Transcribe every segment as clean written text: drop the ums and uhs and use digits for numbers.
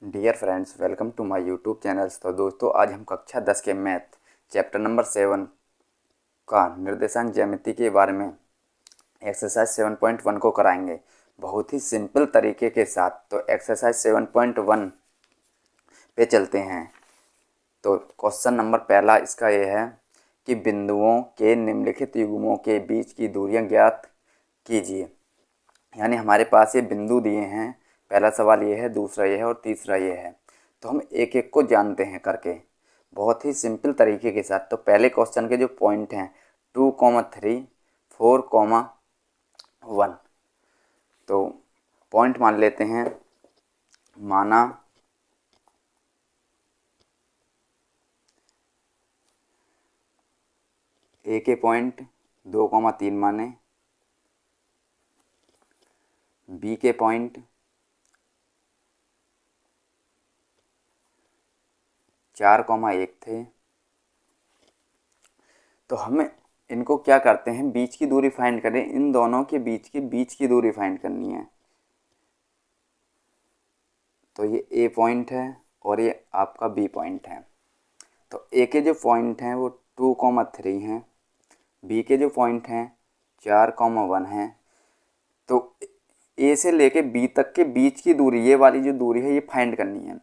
Dear friends, welcome to my YouTube channels. तो दोस्तों, आज हम कक्षा 10 के मैथ चैप्टर नंबर 7 का निर्देशांक ज्यामिति के बारे में एक्सरसाइज 7.1 को कराएंगे बहुत ही सिंपल तरीके के साथ। तो एक्सरसाइज 7.1 पे चलते हैं। तो क्वेश्चन नंबर पहला इसका ये है कि बिंदुओं के निम्नलिखित युग्मों के बीच की दूरियां ज्ञात कीजिए। यानी हमारे पास ये बिंदु दिए हैं। पहला सवाल ये है, दूसरा ये है और तीसरा ये है। तो हम एक एक को जानते हैं करके बहुत ही सिंपल तरीके के साथ। तो पहले क्वेश्चन के जो पॉइंट हैं 2,3, 4,1। तो पॉइंट मान लेते हैं। माना ए के पॉइंट 2,3 माने, बी के पॉइंट 4,1 थे। तो हमें इनको क्या करते हैं, बीच की दूरी फाइंड करें। इन दोनों के बीच की दूरी फाइंड करनी है। तो ये ए पॉइंट है और ये आपका बी पॉइंट है। तो ए के जो पॉइंट हैं वो 2,3 हैं, बी के जो पॉइंट हैं 4,1 हैं। तो ए से लेके बी तक के बीच की दूरी, ये वाली जो दूरी है, ये फाइंड करनी है।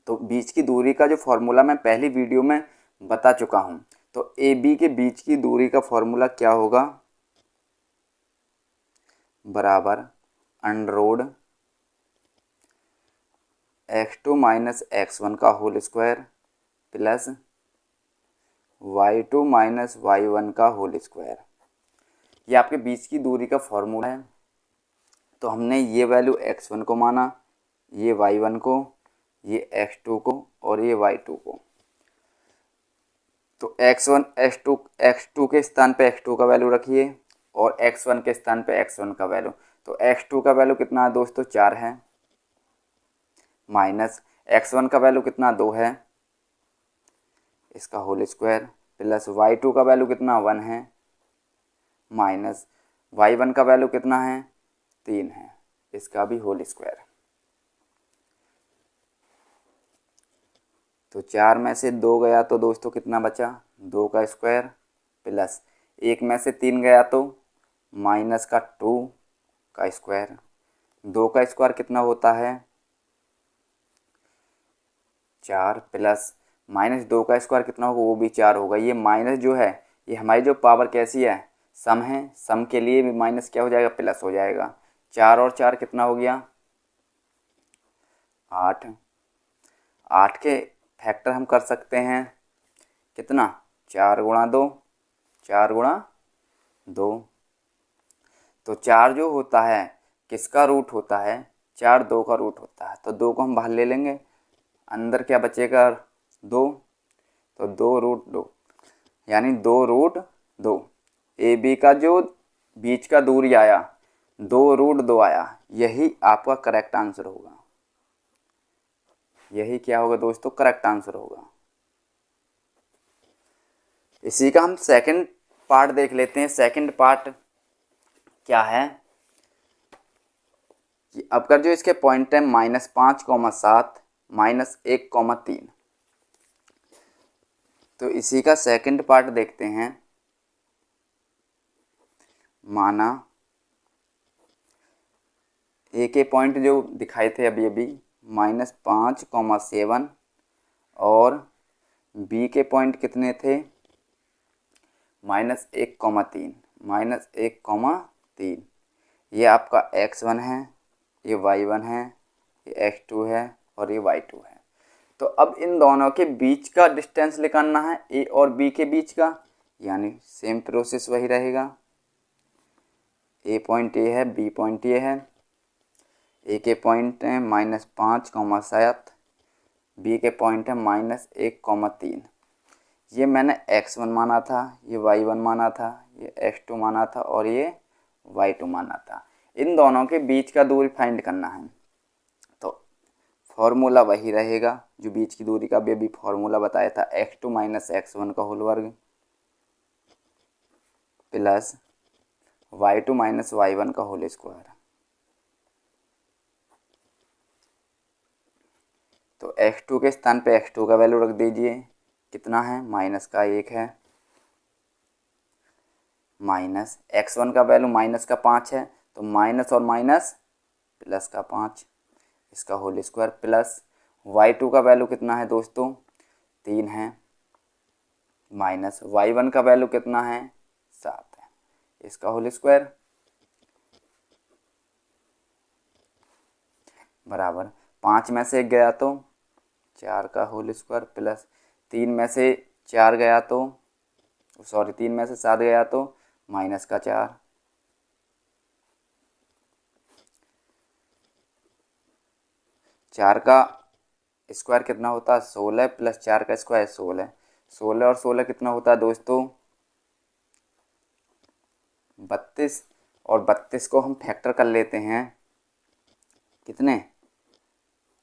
तो बीच की दूरी का जो फॉर्मूला मैं पहली वीडियो में बता चुका हूँ। तो ए बी के बीच की दूरी का फॉर्मूला क्या होगा, बराबर अंडर x2 माइनस x1 का whole square plus y2 minus y1 का होल स्क्वायर। ये आपके बीच की दूरी का फॉर्मूला है। तो हमने ये वैल्यू x1 को माना, ये y1 को, ये x2 को और ये y2 को। तो x1 x2 के स्थान पे x2 का वैल्यू रखिए और x1 के स्थान पे x1 का वैल्यू। तो x2 का वैल्यू कितना है दोस्तों, 4 है, माइनस x1 का वैल्यू कितना, 2 है, इसका होल स्क्वायर, प्लस y2 का वैल्यू कितना, 1 है, माइनस y1 का वैल्यू कितना है, 3 है, इसका भी होल स्क्वायर। तो 4 में से 2 गया तो दोस्तों कितना बचा, 2 का स्क्वायर, प्लस 1 में से 3 गया तो माइनस का 2 का स्क्वायर। 2 का स्क्वायर कितना होता है, 4, प्लस माइनस 2 का स्क्वायर कितना होगा, वो भी 4 होगा। ये माइनस जो है, ये हमारी जो पावर कैसी है, सम है। सम के लिए भी माइनस क्या हो जाएगा, प्लस हो जाएगा। 4 और 4 कितना हो गया, 8। 8 के फैक्टर हम कर सकते हैं कितना, 4 गुणा 2, 4 गुणा 2। तो 4 जो होता है किसका रूट होता है, 4 2 का रूट होता है। तो 2 को हम बाहर ले लेंगे, अंदर क्या बचेगा, 2। तो 2√2 यानी 2√2। ए बी का जो बीच का दूरी आया 2√2 आया। यही आपका करेक्ट आंसर होगा। यही क्या होगा दोस्तों, करेक्ट आंसर होगा। इसी का हम सेकंड पार्ट देख लेते हैं। सेकंड पार्ट क्या है कि आपका जो इसके पॉइंट है -5,7 -1,3। तो इसी का सेकंड पार्ट देखते हैं। माना ए के पॉइंट जो दिखाए थे अभी अभी -5,7 और बी के पॉइंट कितने थे, -1,3 -1,3। ये आपका x1 है, ये y1 है, ये x2 है और ये y2 है। तो अब इन दोनों के बीच का डिस्टेंस निकालना है, ए और बी के बीच का। यानी सेम प्रोसेस वही रहेगा। ए पॉइंट ये है, बी पॉइंट ये है। ए के पॉइंट है -5,7, बी के पॉइंट है -1,3। ये मैंने x1 माना था, ये y1 माना था, ये x2 माना था और ये y2 माना था। इन दोनों के बीच का दूरी फाइंड करना है। तो फॉर्मूला वही रहेगा जो बीच की दूरी का भी फॉर्मूला बताया था, x2 माइनस x1 का होल वर्ग प्लस y2 माइनस y1 का होल स्क्वायर। तो x2 के स्थान पे x2 का वैल्यू रख दीजिए, कितना है, माइनस का 1 है, माइनस x1 का वैल्यू माइनस का 5 है, तो माइनस और माइनस प्लस का 5, इसका होल स्क्वायर, प्लस y2 का वैल्यू कितना है दोस्तों, 3 है, माइनस y1 का वैल्यू कितना है, 7 है, इसका होल स्क्वायर, बराबर 5 में से 1 गया तो 4 का होल स्क्वायर, प्लस 3 में से 4 गया तो, सॉरी 3 में से 7 गया तो माइनस का 4, चार का स्क्वायर कितना होता है, 16, प्लस 4 का स्क्वायर 16, 16 और 16 कितना होता है दोस्तों, 32, और 32 को हम फैक्टर कर लेते हैं, कितने,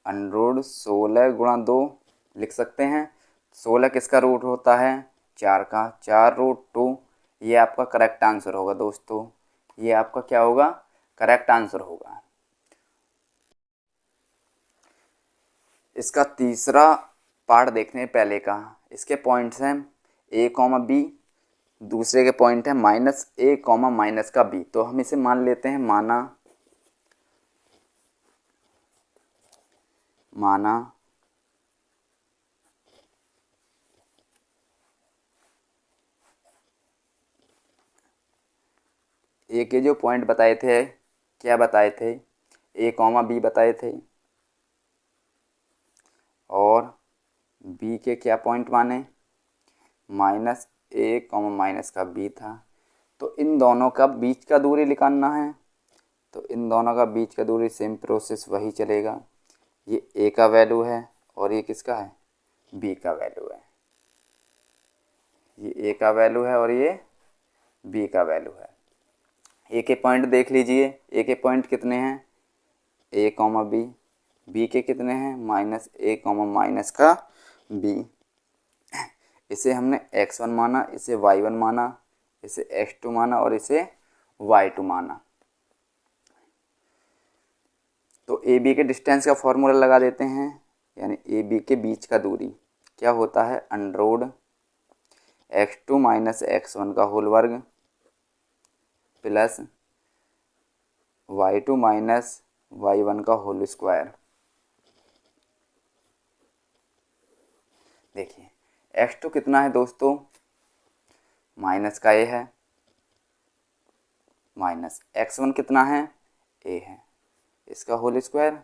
अंडर 16 गुणा 2 लिख सकते हैं। 16 किसका रूट होता है, 4 का, 4√2, ये आपका करेक्ट आंसर होगा दोस्तों, ये आपका क्या होगा, करेक्ट आंसर होगा। इसका तीसरा पार्ट देखने पहले का, इसके पॉइंट्स हैं a, b, दूसरे के पॉइंट है -a, माइनस का b, तो हम इसे मान लेते हैं माना ए के जो पॉइंट बताए थे, क्या बताए थे, a, b बताए थे, और b के क्या पॉइंट माने, -a, माइनस का b था। तो इन दोनों का बीच का दूरी निकालना है, तो इन दोनों का बीच का दूरी सेम प्रोसेस वही चलेगा, ये a का वैल्यू है और ये किसका है, b का वैल्यू है, ये a का वैल्यू है और ये b का वैल्यू है। a के पॉइंट देख लीजिए, a के पॉइंट कितने हैं, a, b, b के कितने हैं, -a, माइनस का b, इसे हमने x1 माना, इसे y1 माना, इसे x2 माना और इसे y2 माना। तो ए बी के डिस्टेंस का फॉर्मूला लगा देते हैं, यानी ए बी के बीच का दूरी क्या होता है, अंडर x2 माइनस x1 का होल वर्ग प्लस y2 माइनस y1 का होल स्क्वायर। देखिए x2 कितना है दोस्तों, माइनस का a है, माइनस x1 कितना है, a है, इसका होल स्क्वायर,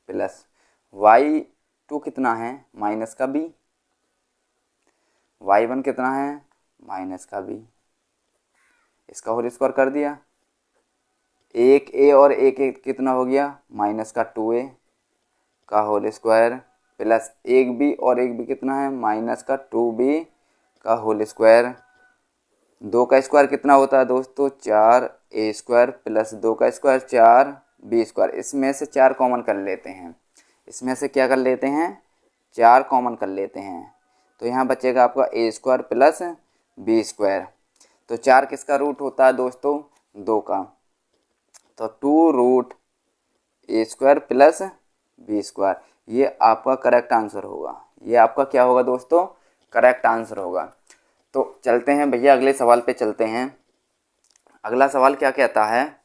प्लस y2 कितना है, माइनस का b, y1 कितना है, माइनस का b, इसका होल स्क्वायर कर दिया, एक a और एक a कितना हो गया, माइनस का 2a का होल स्क्वायर, प्लस एक b और एक b कितना है, माइनस का 2b का होल स्क्वायर। 2 का स्क्वायर कितना होता है दोस्तों, 4a स्क्वायर, प्लस 2 का स्क्वायर 4b स्क्वायर, इसमें से 4 कॉमन कर लेते हैं, इसमें से क्या कर लेते हैं, 4 कॉमन कर लेते हैं, तो यहाँ बचेगा आपका a square plus b square. तो 4 किसका रूट होता है दोस्तों, 2 का, तो 2√a square plus b square, ये आपका करेक्ट आंसर होगा, ये आपका क्या होगा दोस्तों, करेक्ट आंसर होगा। तो चलते हैं भैया अगले सवाल पे चलते हैं। अगला सवाल क्या कहता है,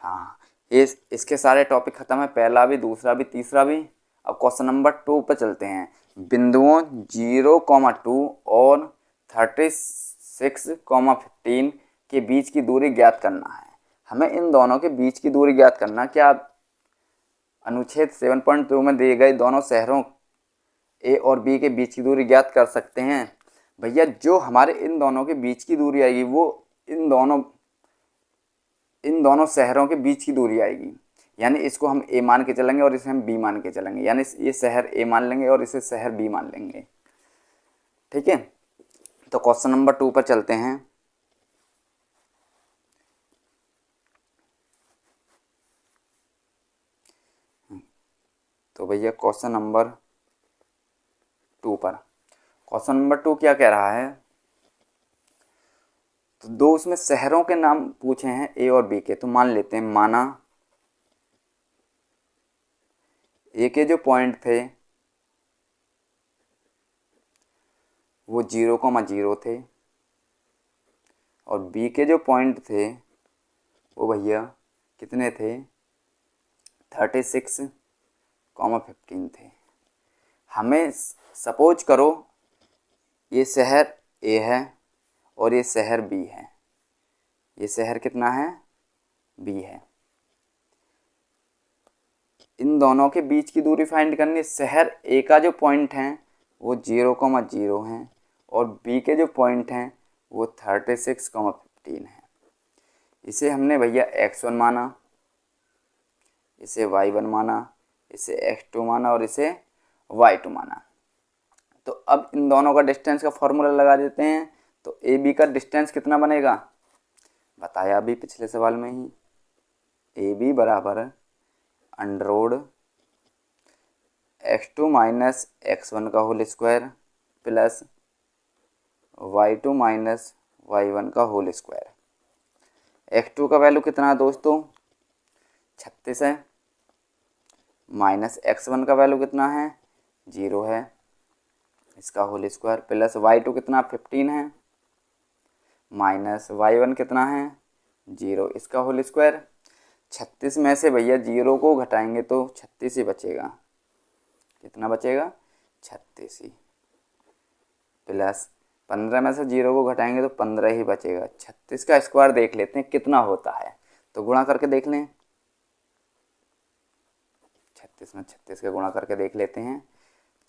हाँ इसके सारे टॉपिक खत्म है, पहला भी, दूसरा भी, तीसरा भी। अब क्वेश्चन नंबर 2 पे चलते हैं। बिंदुओं 0,2 और 36,15 के बीच की दूरी ज्ञात करना है। हमें इन दोनों के बीच की दूरी ज्ञात करना, क्या अनुच्छेद 7.2 में दिए गए दोनों शहरों ए और बी के बीच की दूरी ज्ञात कर सकते हैं। भैया जो हमारे इन दोनों के बीच की दूरी आएगी वो इन दोनों शहरों के बीच की दूरी आएगी, यानी इसको हम ए मान के चलेंगे और इसे हम बी मान के चलेंगे, यानी ये शहर ए मान लेंगे और इसे शहर बी मान लेंगे। ठीक है, तो क्वेश्चन नंबर 2 पर चलते हैं। तो भैया क्वेश्चन नंबर 2 क्या कह रहा है, तो 2 उसमें शहरों के नाम पूछे हैं ए और बी के, तो मान लेते हैं, माना ए के जो पॉइंट थे वो 0,0 थे और बी के जो पॉइंट थे वो भैया कितने थे, 36,15 थे। हमें सपोज करो ये शहर ए है और ये शहर बी है, ये शहर कितना है, बी है। इन दोनों के बीच की दूरी फाइंड करनी है। शहर ए का जो पॉइंट है वो 0,0 है और बी के जो पॉइंट हैं वो 36,15 है। इसे हमने भैया x1 माना, इसे y1 माना, इसे x2 माना और इसे y2 माना। तो अब इन दोनों का डिस्टेंस का फॉर्मूला लगा देते हैं। तो ए बी का डिस्टेंस कितना बनेगा, बताया अभी पिछले सवाल में ही, ए बी बराबर अंडरवुड x2 माइनस x1 का whole square plus y2 minus y1 का होल स्क्वायर। x2 का वैल्यू कितना है दोस्तों, 36 है, माइनस x1 का वैल्यू कितना है, 0 है, इसका होल स्क्वायर प्लस y2 कितना 15 है, माइनस y1 कितना है 0, इसका होल स्क्वायर। 36 में से भैया 0 को घटाएंगे तो 36 ही बचेगा, कितना बचेगा 36 ही, प्लस 15 में से 0 को घटाएंगे तो 15 ही बचेगा। 36 का स्क्वायर देख लेते हैं कितना होता है, तो गुणा करके देख लें। 36 में 36 का गुणा करके देख लेते हैं।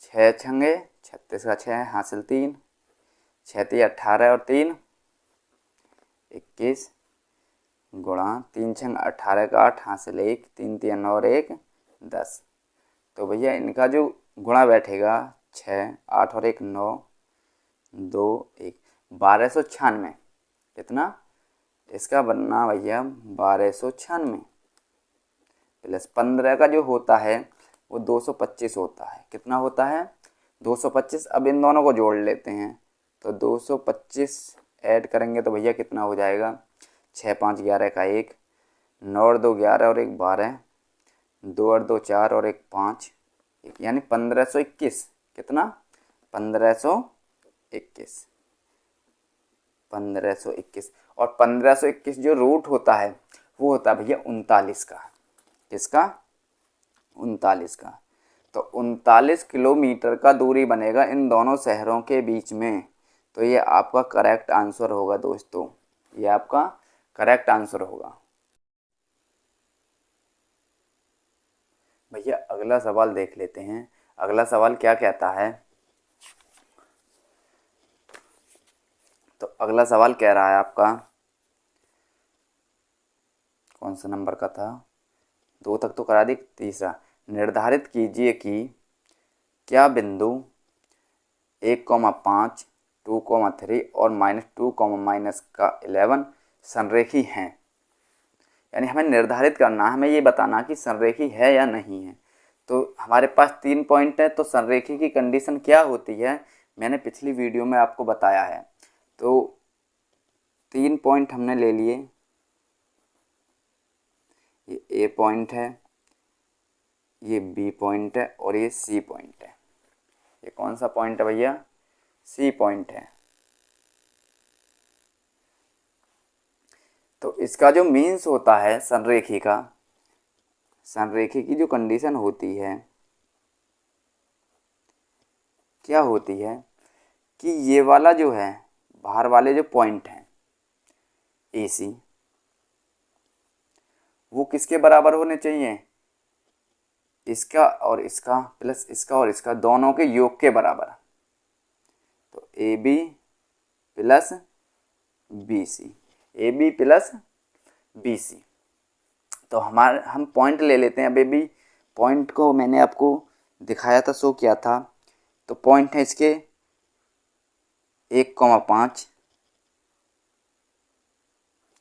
6 छंगे 36 का 6 हासिल 3, 6 3 18 और 3 21 गुणा 3 छंग 18 का 8 हासिल 1, 3 3 9 और 1 10। तो भैया इनका जो गुणा बैठेगा 6 8 और 1 9 2 1 1296, कितना इसका बनना भैया 1296 प्लस 15 का जो होता है वो 225 होता है। कितना होता है 225। अब इन दोनों को जोड़ लेते हैं तो 225 ऐड करेंगे तो भैया कितना हो जाएगा, 6 5 11 का 1, 9 और 2 11 और 1 12, 2 और 2 4 और 1 5, यानी 1521। कितना 1521, 1521। और 1521 जो रूट होता है वो होता है भैया 39 का, किसका 39 का। तो 39 किलोमीटर का दूरी बनेगा इन दोनों शहरों के बीच में। तो ये आपका करेक्ट आंसर होगा दोस्तों, ये आपका करेक्ट आंसर होगा। भैया अगला सवाल देख लेते हैं। अगला सवाल क्या कहता है, तो अगला सवाल कह रहा है आपका, कौन सा नंबर का था, 2 तक तो करा दी, तीसरा, निर्धारित कीजिए कि क्या बिंदु 1,5 2,3 और -2, -11 संरेखी हैं। यानी हमें निर्धारित करना है, हमें ये बताना कि संरेखी है या नहीं है। तो हमारे पास 3 पॉइंट है, तो संरेखी की कंडीशन क्या होती है मैंने पिछली वीडियो में आपको बताया है। तो 3 पॉइंट हमने ले लिए, ये ए पॉइंट है, ये बी पॉइंट है और ये सी पॉइंट है। ये कौन सा पॉइंट है भैया, सी पॉइंट है। तो इसका जो मीन्स होता है संरेखी का, संरेखी की जो कंडीशन होती है क्या होती है कि ये वाला जो है बाहर वाले जो पॉइंट हैं ए सी, वो किसके बराबर होने चाहिए, इसका और इसका प्लस इसका और इसका दोनों के योग के बराबर। तो A B plus B C, A B plus B C. तो हम पॉइंट ले लेते हैं। अभी भी पॉइंट को मैंने आपको दिखाया था, शो किया था। तो पॉइंट है इसके 1,5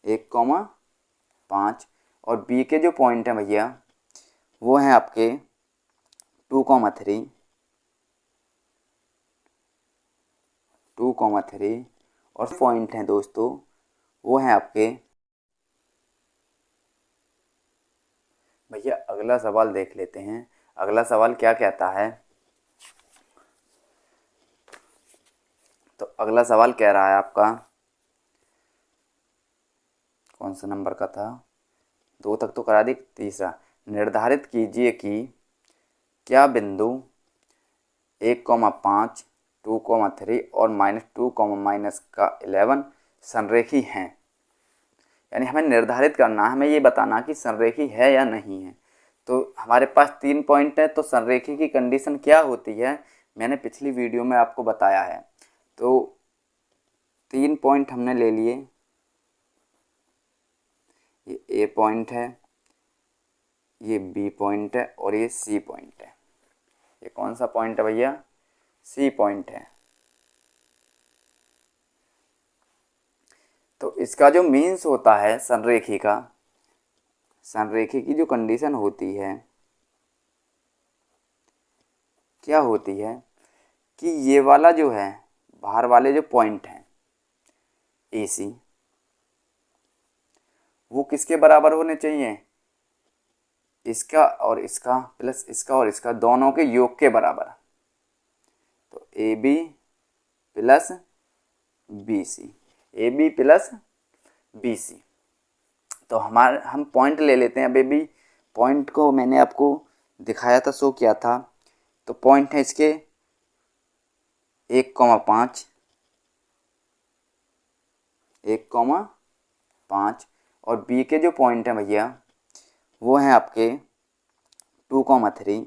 1,5 और बी के जो पॉइंट हैं भैया वो हैं आपके 2,3 और पॉइंट हैं दोस्तों वो हैं आपके। भैया अगला सवाल देख लेते हैं। अगला सवाल क्या कहता है, तो अगला सवाल कह रहा है आपका, कौन सा नंबर का था, 2 तक तो करा दी, तीसरा, निर्धारित कीजिए कि क्या बिंदु 1,5, 2,3 और -2, -11 संरेखी हैं। यानी हमें निर्धारित करना है, हमें ये बताना कि संरेखी है या नहीं है। तो हमारे पास 3 पॉइंट है, तो संरेखी की कंडीशन क्या होती है मैंने पिछली वीडियो में आपको बताया है। तो 3 पॉइंट हमने ले लिए, ये ए पॉइंट है, ये बी पॉइंट है और ये सी पॉइंट है। ये कौन सा पॉइंट है भैया, सी पॉइंट है। तो इसका जो मीन्स होता है संरेखी का, संरेखी की जो कंडीशन होती है क्या होती है कि ये वाला जो है, बाहर वाले जो पॉइंट हैं ए सी, वो किसके बराबर होने चाहिए, इसका और इसका प्लस इसका और इसका दोनों के योग के बराबर। तो A B plus B C, A B plus B C. तो हम पॉइंट ले लेते हैं। अभी भी पॉइंट को मैंने आपको दिखाया था, शो किया था। तो पॉइंट है इसके 1,5, 1,5 और बी के जो पॉइंट हैं भैया वो हैं आपके 2,3,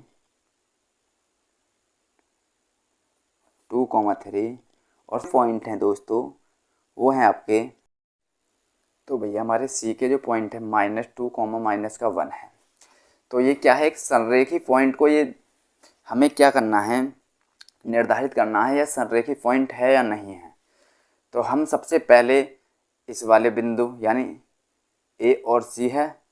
2,3 और पॉइंट हैं दोस्तों वो हैं आपके, तो भैया हमारे सी के जो पॉइंट है -2, -1 है। तो ये क्या है, एक संरेखी पॉइंट को ये हमें क्या करना है, निर्धारित करना है, यह संरेखी पॉइंट है या नहीं है। तो हम सबसे पहले इस वाले बिंदु यानी ए और सी है,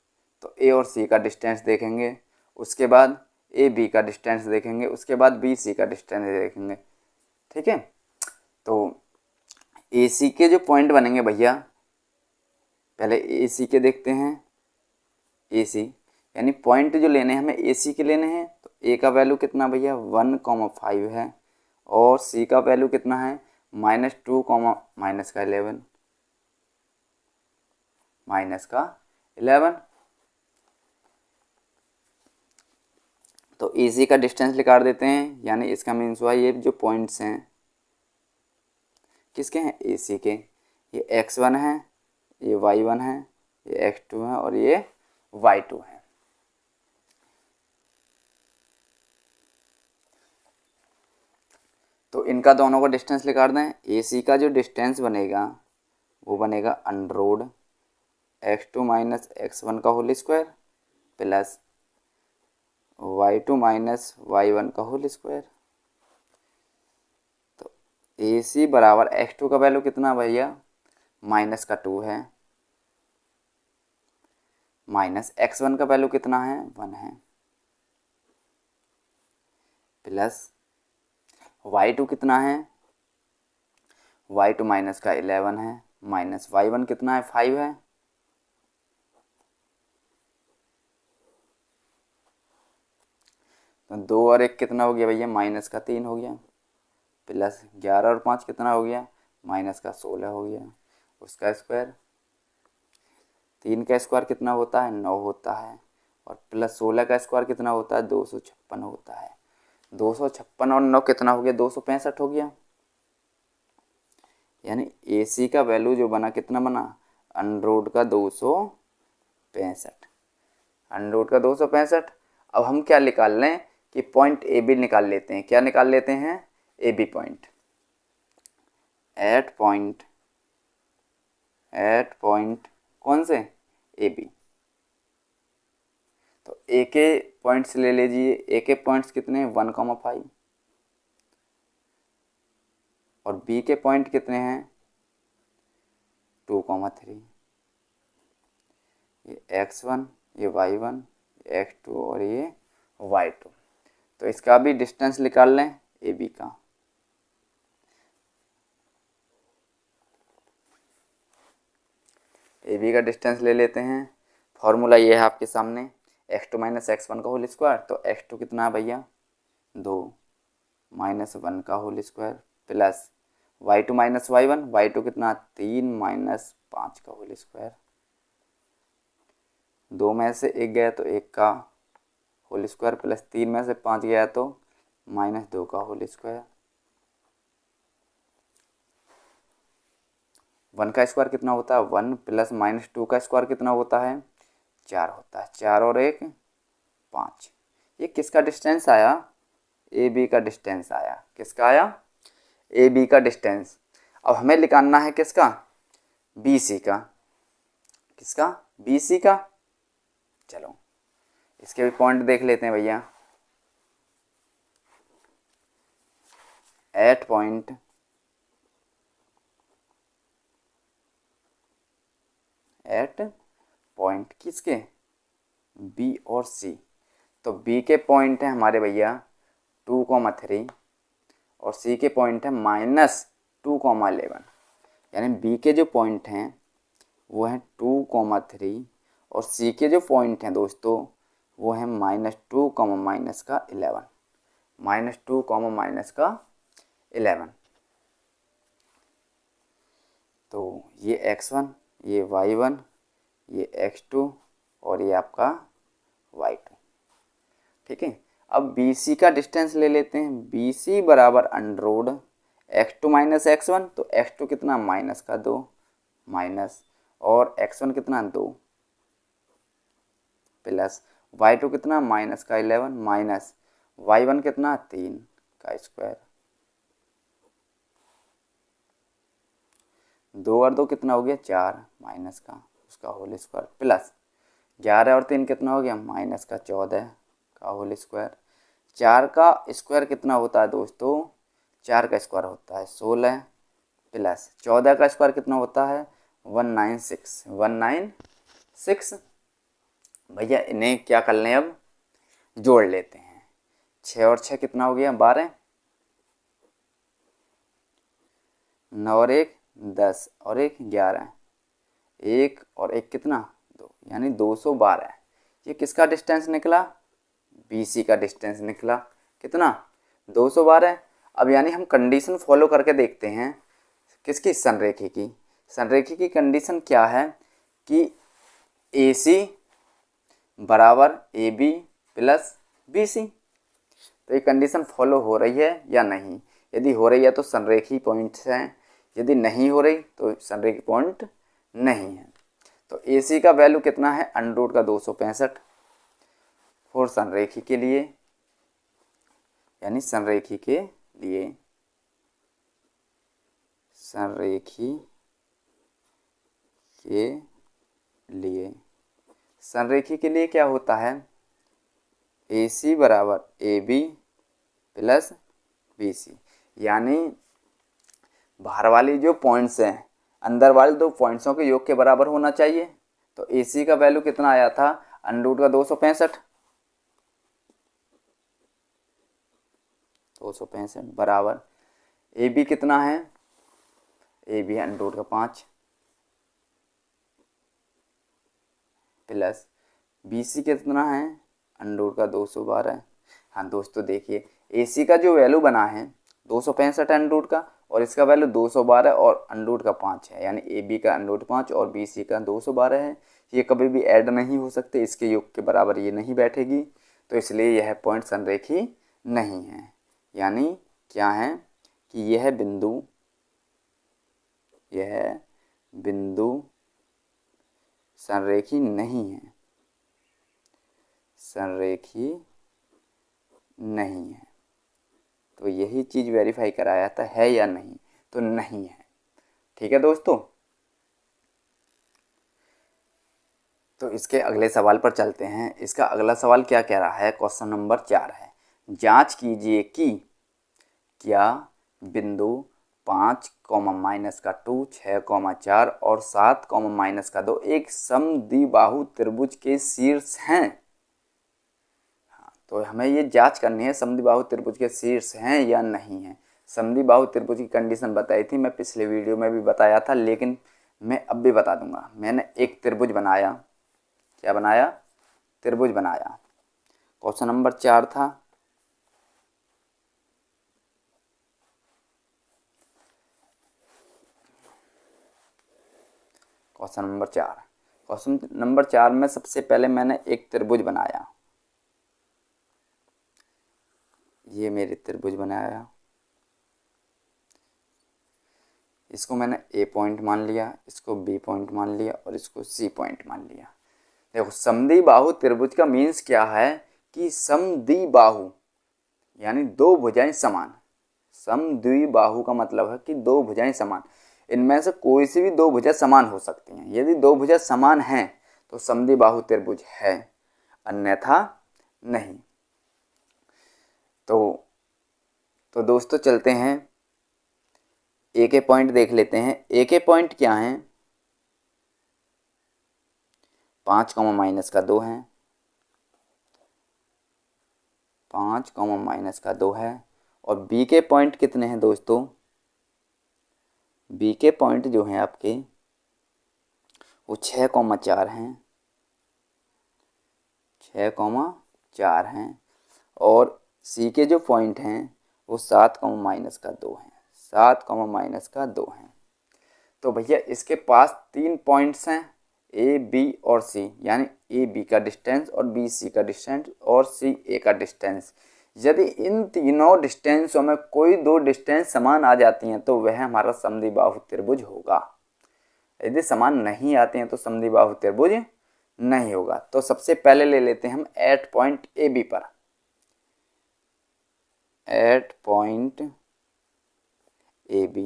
तो ए और सी का डिस्टेंस देखेंगे, उसके बाद ए बी का डिस्टेंस देखेंगे, उसके बाद बी सी का डिस्टेंस देखेंगे। ठीक है, तो ए सी के जो पॉइंट बनेंगे भैया, पहले ए सी के देखते हैं। ए सी यानी पॉइंट जो लेने हैं हमें ए सी के लेने हैं। तो ए का वैल्यू कितना भैया 1,5 है और सी का वैल्यू कितना है -2, -11, -11। तो ए सी का डिस्टेंस निकाल देते हैं, यानी इसका मीन्स हुआ ये जो पॉइंट्स हैं किसके हैं, ए सी के। ये x1 है, ये y1 है, ये x2 है और ये y2 है। तो इनका दोनों का डिस्टेंस निकाल दें। ए सी का जो डिस्टेंस बनेगा वो बनेगा अंडर x2 - x1 का whole square plus y2 - y1 का होल स्क्वायर। तो ए सी बराबर x2 का वैल्यू कितना भैया -2 है, माइनस x1 का वैल्यू कितना है 1 है, प्लस y2 कितना है, y2 -11 है, माइनस y1 कितना है 5 है। तो 2 और 1 कितना हो गया भैया -3 हो गया, प्लस 11 और 5 कितना हो गया -16 हो गया, उसका स्क्वायर। 3 का स्क्वायर कितना होता है 9 होता है, और प्लस 16 का स्क्वायर कितना होता है 256 होता है। 256 और 9 कितना हो गया 265 हो गया। यानी ए सी का वैल्यू जो बना कितना बना अंडर का 265, अंडर का 265। अब हम क्या निकाल लें कि पॉइंट ए बी निकाल लेते हैं। क्या निकाल लेते हैं, A B point. At point कौन से, ए बी। तो ए के पॉइंट्स ले लीजिए, ए के पॉइंट्स कितने हैं 1,5 और बी के पॉइंट कितने हैं 2,3। ये x1, ये y1, ये x2 और ये y2। तो इसका भी डिस्टेंस निकाल लें ए बी का। ए बी का डिस्टेंस ले लेते हैं। फॉर्मूला ये है आपके सामने, x2 माइनस x1 का होल स्क्वायर, तो x2 कितना है भैया 2 माइनस 1 का whole square plus y2 minus y1, y2 कितना 3 माइनस 5 का होल स्क्वायर। 2 में से 1 गया तो 1 का होल स्क्वायर प्लस 3 में से 5 गया तो माइनस 2 का होल स्क्वायर। 1 का स्क्वायर कितना होता है 1 प्लस माइनस 2 का स्क्वायर कितना होता है 4 होता है। 4 और 1 5। ये किसका डिस्टेंस आया ए बी का डिस्टेंस आया। किसका आया ए बी का डिस्टेंस। अब हमें निकालना है किसका बी सी का। किसका बी सी का। चलो इसके भी पॉइंट देख लेते हैं भैया। एट पॉइंट किसके बी और सी। तो बी के पॉइंट है हमारे भैया 2,3 और सी के पॉइंट है -2,11। यानी बी के जो पॉइंट हैं वो हैं 2,3 और सी के जो पॉइंट हैं दोस्तों वो है -2, -11। -2, -11। तो ये x1, ये y1, ये x2 और ये आपका y2। ठीक है। अब BC का डिस्टेंस ले लेते हैं। BC बराबर अंडररूट x2 माइनस x1, तो x2 कितना -2 माइनस और x1 कितना 2 प्लस y2 कितना -11 माइनस y1 कितना 3 का स्क्वायर। 2 और 2 कितना हो गया 4 माइनस का उसका होल स्क्वायर प्लस 11 और 3 कितना हो गया -14 का होल स्क्वायर। 4 का स्क्वायर कितना होता है दोस्तों 4 का स्क्वायर होता है 16 प्लस 14 का स्क्वायर कितना होता है 196। भैया इन्हें क्या कर लें अब जोड़ लेते हैं। 6 और 6 कितना हो गया 12, 9 और 1 10 और 1 11, 1 और 1 कितना 2 यानी 212। ये किसका डिस्टेंस निकला BC का डिस्टेंस निकला कितना 212। अब यानी हम कंडीशन फॉलो करके देखते हैं किसकी संरेखी की। संरेखी की कंडीशन क्या है कि AC बराबर AB प्लस BC। तो ये कंडीशन फॉलो हो रही है या नहीं। यदि हो रही है तो संरेखी पॉइंट्स हैं, यदि नहीं हो रही तो संरेखी पॉइंट नहीं है। तो AC का वैल्यू कितना है अंडररूट का 265 और संरेखी के लिए यानी संरेखी के लिए संरेखी के लिए क्या होता है AC बराबर AB प्लस BC। यानी बाहर वाली जो पॉइंट्स हैं अंदर वाले दो पॉइंट्सों के योग के बराबर होना चाहिए। तो AC का वैल्यू कितना आया था अंडररूट का 265 बराबर AB कितना है AB अंडररूट का 5 प्लस BC कितना है अंडररूट का 212। हाँ दोस्तों देखिए AC का जो वैल्यू बना है 265 अंडररूट का और इसका वैल्यू 212 और अंडररूट का 5 है। यानी AB का अंडररूट 5 और BC का 212 है। ये कभी भी ऐड नहीं हो सकते, इसके योग के बराबर ये नहीं बैठेगी। तो इसलिए यह पॉइंट संरेखी नहीं है। यानी क्या है कि यह बिंदु संरेखी नहीं है। संरेखी नहीं है। तो यही चीज़ वेरीफाई कराया था है या नहीं, तो नहीं है। ठीक है दोस्तों। तो इसके अगले सवाल पर चलते हैं। इसका अगला सवाल क्या कह रहा है क्वेश्चन नंबर 4 है। जांच कीजिए कि क्या बिंदु 5, -2, 6, 4 और 7, -2 एक समद्विबाहु त्रिभुज के शीर्ष हैं। तो हमें ये जांच करनी है समद्विबाहु त्रिभुज के शीर्ष हैं या नहीं है। समद्विबाहु त्रिभुज की कंडीशन बताई थी, मैं पिछले वीडियो में भी बताया था, लेकिन मैं अब भी बता दूंगा। मैंने एक त्रिभुज बनाया। क्या बनाया त्रिभुज बनाया। क्वेश्चन नंबर 4 था। क्वेश्चन नंबर 4 में सबसे पहले मैंने एक त्रिभुज बनाया। ये मेरी त्रिभुज बनाया, इसको मैंने ए पॉइंट मान लिया, इसको बी पॉइंट मान लिया और इसको सी पॉइंट मान लिया। देखो समद्विबाहु त्रिभुज का मीन्स क्या है कि समद्विबाहु यानी दो भुजाएं समान। समद्विबाहु का मतलब है कि दो भुजाएं समान। इनमें से कोई सी भी दो भुजा समान हो सकती हैं। यदि दो भुजा समान हैं तो समद्विबाहु त्रिभुज है, अन्यथा नहीं। तो दोस्तों चलते हैं, ए के पॉइंट देख लेते हैं। ए के पॉइंट क्या हैं? 5 माइनस का 2 है, 5 माइनस का 2 है। और बी के पॉइंट कितने हैं दोस्तों? बी के पॉइंट जो हैं आपके वो 6,4 हैं, 6,4 हैं। और सी के जो पॉइंट हैं वो 7 माइनस का 2 हैं, 7 माइनस का 2 हैं। तो भैया इसके पास 3 पॉइंट्स हैं, ए बी और सी, यानी ए बी का डिस्टेंस और बी सी का डिस्टेंस और सी ए का डिस्टेंस। यदि इन तीनों डिस्टेंसों में कोई दो डिस्टेंस समान आ जाती हैं तो वह हमारा समद्विबाहु त्रिभुज होगा। यदि समान नहीं आते हैं तो समद्विबाहु त्रिभुज नहीं होगा। तो सबसे पहले ले लेते हैं हम एट पॉइंट ए बी पर। एट पॉइंट ए बी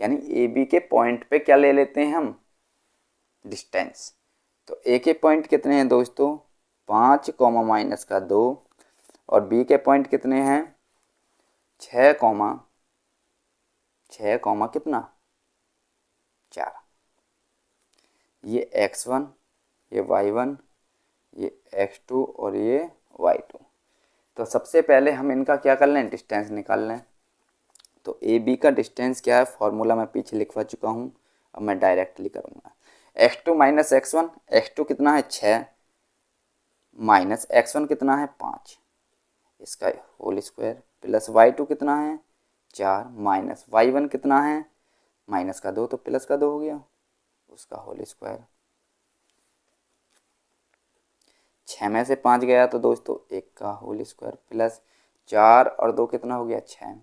यानी ए बी के पॉइंट पे क्या ले लेते हैं हम? डिस्टेंस। तो ए के पॉइंट कितने हैं दोस्तों? 5 माइनस का 2 और बी के पॉइंट कितने हैं? 6 कितना? 4। ये x1, ये y1, ये x2 और ये y2। तो सबसे पहले हम इनका क्या कर लें? डिस्टेंस निकाल लें। तो ए बी का डिस्टेंस क्या है? फॉर्मूला मैं पीछे लिखवा चुका हूँ, अब मैं डायरेक्टली करूँगा। x2 माइनस x1, x2 कितना है? 6 माइनस x1 कितना है? 5, इसका होल स्क्वायर प्लस y2 कितना है? 4 माइनस y1 कितना है? माइनस का 2 तो प्लस का 2 हो गया, उसका होल स्क्वायर। 6 में से 5 गया तो दोस्तों 1 का होल स्क्वायर प्लस 4 और 2 कितना हो गया? 6,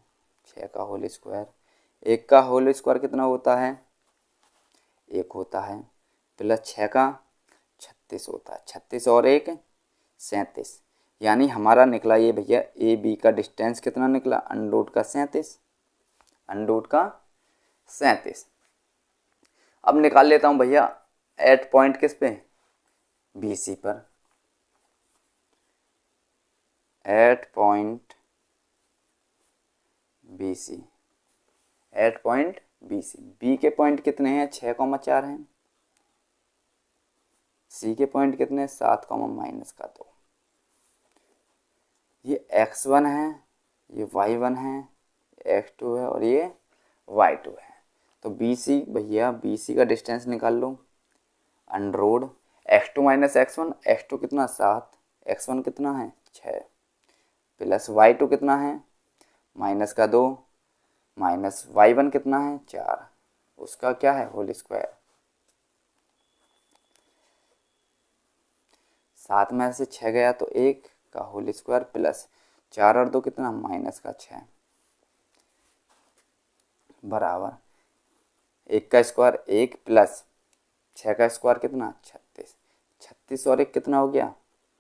6 का होल स्क्वायर। 1 का होल स्क्वायर कितना होता है? 1 होता है, प्लस 6 का 36 होता है, 36 और 1 37। यानी हमारा निकला ये भैया ए बी का डिस्टेंस कितना निकला? अंडर का 37, अंडर का 37। अब निकाल लेता हूँ भैया एट पॉइंट किस पे? बी सी पर। At point B C, at point B C. B के पॉइंट कितने हैं? 6,4 हैं। सी के पॉइंट कितने? 7 माइनस का 2। ये x1 है, ये y1 है, x2 है और ये y2 है। तो बी सी भैया, बी सी का डिस्टेंस निकाल लो। Under x2 minus x1, x2 कितना? 7, x1 कितना है? 6 प्लस y2 कितना है? माइनस का 2 माइनस y1 कितना है? 4, उसका क्या है? Whole square. 7 में से 6 गया तो 1 का होल स्क्वायर प्लस 4 और 2 कितना? माइनस का 6 बराबर 1 का स्क्वायर 1 प्लस 6 का स्क्वायर कितना? 36। 36 और 1 कितना हो गया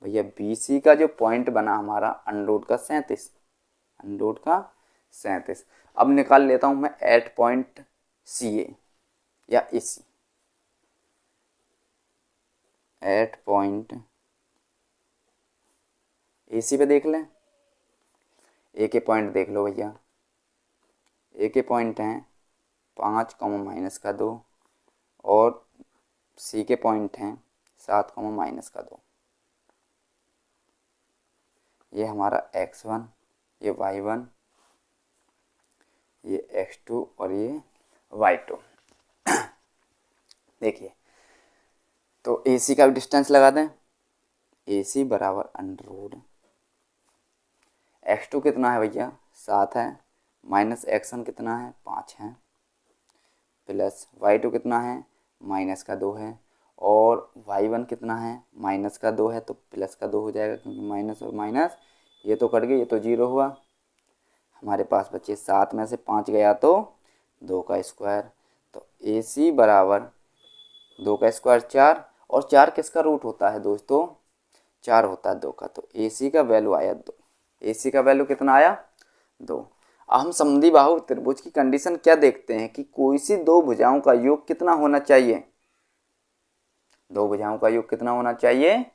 भैया? बी सी का जो पॉइंट बना हमारा अंडर का 37, अंडर का 37। अब निकाल लेता हूँ मैं एट पॉइंट सी ए या ए सी। एट पॉइंट ए सी पे देख लें। ए के पॉइंट देख लो भैया। ए के पॉइंट हैं 5 माइनस का 2 और सी के पॉइंट हैं 7 माइनस का 2। ये हमारा x1, ये y1, ये x2 और ये y2। देखिए तो AC का भी डिस्टेंस लगा दें। AC बराबर अंडर रूट x2 कितना है भैया 7 है, माइनस x1 कितना है 5 है, प्लस y2 कितना है माइनस का 2 है, और y1 कितना है माइनस का 2 है, तो प्लस का 2 हो जाएगा क्योंकि माइनस और माइनस ये तो कट गए, ये तो 0 हुआ। हमारे पास बचे 7 में से 5 गया तो 2 का स्क्वायर, तो AC बराबर 2 का स्क्वायर 4, और 4 किसका रूट होता है दोस्तों 4 होता है 2 का, तो AC का वैल्यू आया 2। AC का वैल्यू कितना आया 2। अब हम समद्विबाहु त्रिभुज की कंडीशन क्या देखते हैं कि कोई सी दो भुजाओं का योग कितना होना चाहिए, दो भुजाओं का योग कितना होना चाहिए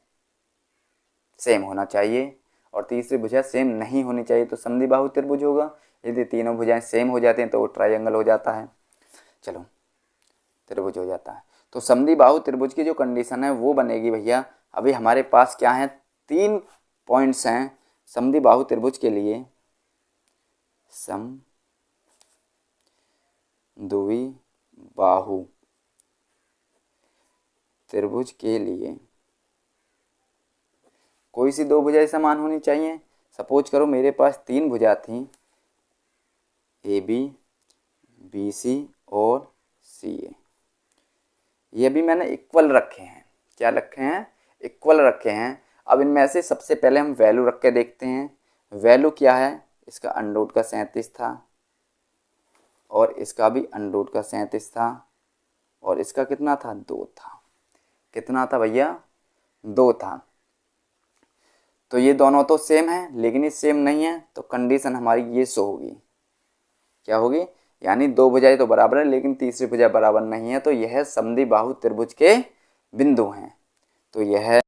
सेम होना चाहिए, और तीसरी भुजा सेम नहीं होनी चाहिए तो समद्विबाहु त्रिभुज होगा। यदि तीनों भुजाएं सेम हो जाती हैं तो वो ट्रायंगल हो जाता है, चलो त्रिभुज हो जाता है। तो समद्विबाहु त्रिभुज की जो कंडीशन है वो बनेगी भैया, अभी हमारे पास क्या है 3 पॉइंट्स हैं समद्विबाहु त्रिभुज के लिए। समद्विबाहु त्रिभुज के लिए कोई सी दो भुजाएं समान होनी चाहिए। सपोज करो मेरे पास 3 भुजा थी AB, BC और CA, ये भी मैंने इक्वल रखे हैं। क्या रखे हैं इक्वल रखे हैं। अब इनमें से सबसे पहले हम वैल्यू रख के देखते हैं। वैल्यू क्या है, इसका अंडर का 37 था, और इसका भी अंडर का 37 था, और इसका कितना था 2 था। कितना था भैया 2 था। तो ये दोनों तो सेम है, लेकिन ये सेम नहीं है, तो कंडीशन हमारी ये शो होगी। क्या होगी, यानी दो भुजाएं तो बराबर है लेकिन तीसरी भुजा बराबर नहीं है, तो यह समद्विबाहु त्रिभुज के बिंदु हैं। तो यह